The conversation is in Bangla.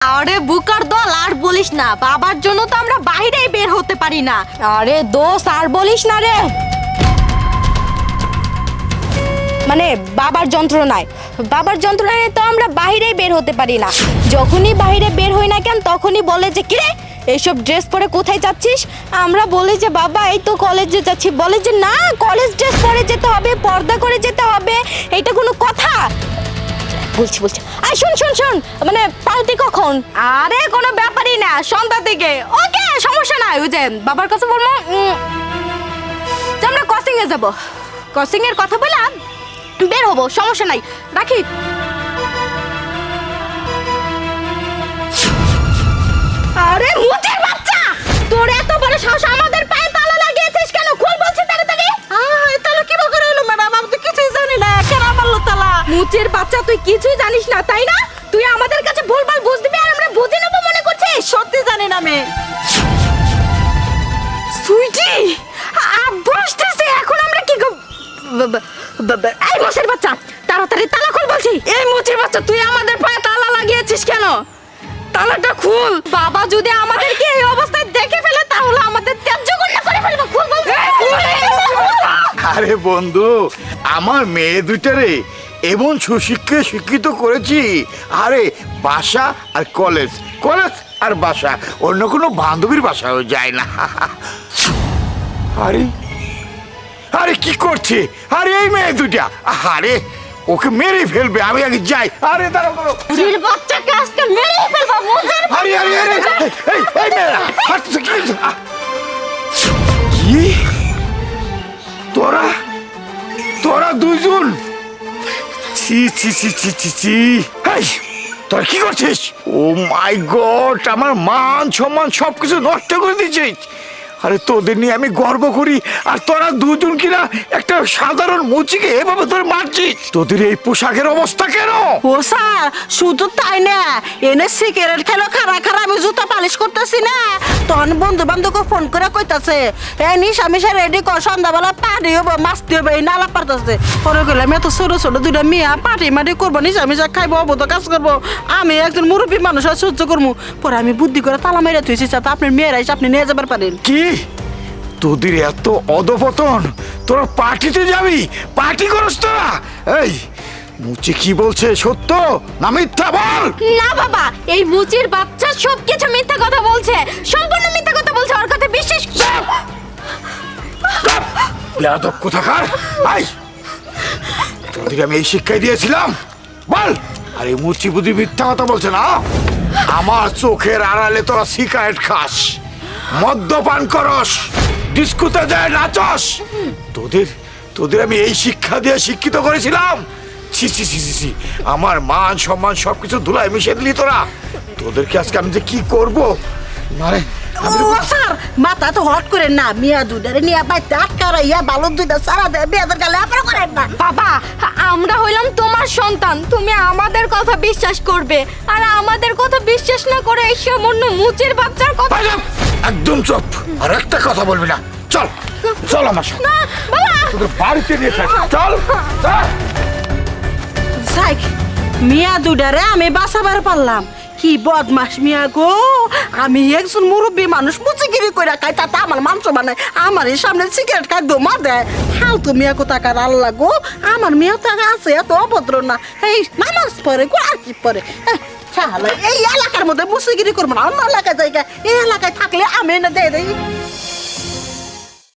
আরে বুকার দল আর বলিস না, বাবার জন্য তো আমরা বাইরেই বের হতে পারি না। আরে দোস্ত আর বলিস না রে, মানে বাবার যন্ত্রণায় তো আমরা বাইরেই বের হতে পারি না। যখনই বাইরে বের হই না কেন তখনই বলে যে কিরে এইসব ড্রেস পরে কোথায় যাচ্ছিস? আমরা বলি যে বাবা এই তো কলেজে যাচ্ছি। বলে যে না, কলেজ ড্রেস পরে যেতে হবে, পর্দা করে যেতে হবে, এটা কোনো কথা? বলছি আই শোন, মানে পার্টি কখন? আরে কোনো ব্যাপারই না, সন্ধ্যা থেকে। ওকে সমস্যা নাই, ওই যে বাবার কাছে বলবো যে আমরা কোচিং এ যাব, কোচিং এর কথা বললাম বের হবো, সমস্যা নাই, রাখি। আরে মুচের বাচ্চা, তোর এত বড় সাহস, আমাদের পায়ে তালা লাগিয়েছিস কেন? খুল বলছি তাড়াতাড়ি। তাহলে কি করে এলো ম্যাডাম? আমি তো কিছুই জানি না, কেন মারলো তালা? মুচের বাচ্চা, তুই কিছুই জানিস না তাই না? তুই আমাদের কাছে ভুলভাল বুঝ দিবি আর আমরা বুঝে নেবো মনে করছিস? সত্যি জানি না আমি। সুইটি আব্বু আসতেছে, এখন আমরা কি এই মুচের বাচ্চা তাড়াতাড়ি তালা খুল বলছি। এই মুচির বাচ্চা, তুই আমাদের পায়ে তালা লাগিয়েছিস কেন? তালাটা খুল। বাবা যদি আমাদেরকে এই অবস্থায় দেখে ফেলে তাহলে আমাদের ত্যায্য গণ্য করে ফেলবে। খুল বলছি। আরে বন্ধু, আমার মেয়ে দুইটারে এমন শিক্ষিত করেছি। আরে বাসা আর কলেজ, কলেজ আর বাসা, অন্য কোনো বান্ধবীর বাসাও যায় না। আরে আরে কি করছে? আরে এই মেয়ে দুইটা, আরে ওকে মেরে ফেলবে, আমি আগে যাই। আরে দাঁড়াও দাঁড়াও, মুচির বাচ্চাকে আজকে মেরে ফেলবো। মুচির আরে আরে আরে এই মেয়েরা হাঁটছে কি? কি তোরা তোরা দুইজন? ছি ছি ছি ছি ছি ছি, এই তোরা কি করছিস? ও মাই গড, আমার মান সম্মান সবকিছু নষ্ট করে দিয়েছিস। আরে তোদের নিয়ে আমি গর্ব করি, আর তোরা দুজন কিনা একটা সাধারণ মুচিকে এভাবে তোর মারছিস। তোদের এই পোশাকের অবস্থা কেন? ও স্যার, শুধু তাই না, এনে সিগারেট খেলো খারা আমি জুতা পালিশ করতেছি না, তখন বন্ধু বান্ধবকে ফোন করে কইতাছে এই নিশা মিশা রেডি কর, সন্ধ্যাবেলা পার্টি হবো, মাস্তি হবে, এই নালা পারতাছে। পরে গেলাম এত ছোট দুইটা মেয়ে পার্টি মাটি করবো, নিশা মিশা খাইবো, অবধ কাজ করবো, আমি একজন মুরব্বী মানুষ আর সহ্য করবো। পরে আমি বুদ্ধি করে তালা মেরে থুইছি, যাতে আপনার মেয়েরা এসে আপনি নিয়ে যাবার পারেন। কি তোদের এত অধপতন? তোরা পার্টিতে যাবি, পার্টি করস তোরা? এই মুচি কি বলছে সত্য না মিথ্যা বল? না বাবা, এই মুচির বাচ্চা সবকিছু মিথ্যা কথা বলছে, সম্পূর্ণ মিথ্যা কথা বলছে। ওর কথা বিশ্বাস বেয়াদব কোথাকার! আই তোদের আমি এই শিক্ষাই দিয়েছিলাম, বল। আরে মুচি বুদ্ধি মিথ্যা কথা বলছে না? আমার চোখের আড়ালে তোরা সিগারেট খাস, মদ্যপান করস, ডিস্কোতে যায় নাচস। তোদের আমি এই শিক্ষা দিয়ে শিক্ষিত করেছিলাম? ছি ছি ছি ছি ছি, আমার মান সম্মান সবকিছু ধুলায় মিশিয়ে দিলি তোরা। তোদেরকে আজকে আমি যে কি করবো, মানে ও স্যার, মাথা তো হট করেন না, মিয়া দুধারে নিয়ে বাইতে আটকারা ইয়া বালক দুইটা সারা দেয়, মেয়েদের গালে আপনারা করেন না। বাবা, আমরা হইলাম তোমার সন্তান, তুমি আমাদের কথা বিশ্বাস করবে, আর আমাদের কথা বিশ্বাস না করে এই সামান্য মুচির বাচ্চার কথা। একদম চুপ, আর একটা কথা বলবি না। চল চল আমার সাথে, না বাবা, তোদের বাড়িতে নিয়ে চল। চল চল। যাই, মিয়া দুইটারে আমি বাঁচাবার পারলাম। কি বদমাস মিয়া গো, আমি একজন মুরব্বী মানুষ মুচিগিরি করে খাই, তাতে আমার মাংস বানায়, আমার এই সামনে সিগারেট খাই দমা দেয়। ফালতু মিয়া কোথাকার, আল্লাহ গো, আমার মেয়ে তো আছে এত অভদ্র না, এই নামাজ পড়ে গো, আর কি পড়ে। এই এলাকার মধ্যে মুচিগিরি করবো না, অন্য এলাকায় জায়গা, এই এলাকায় থাকলে আমি এনে দিয়ে দেই।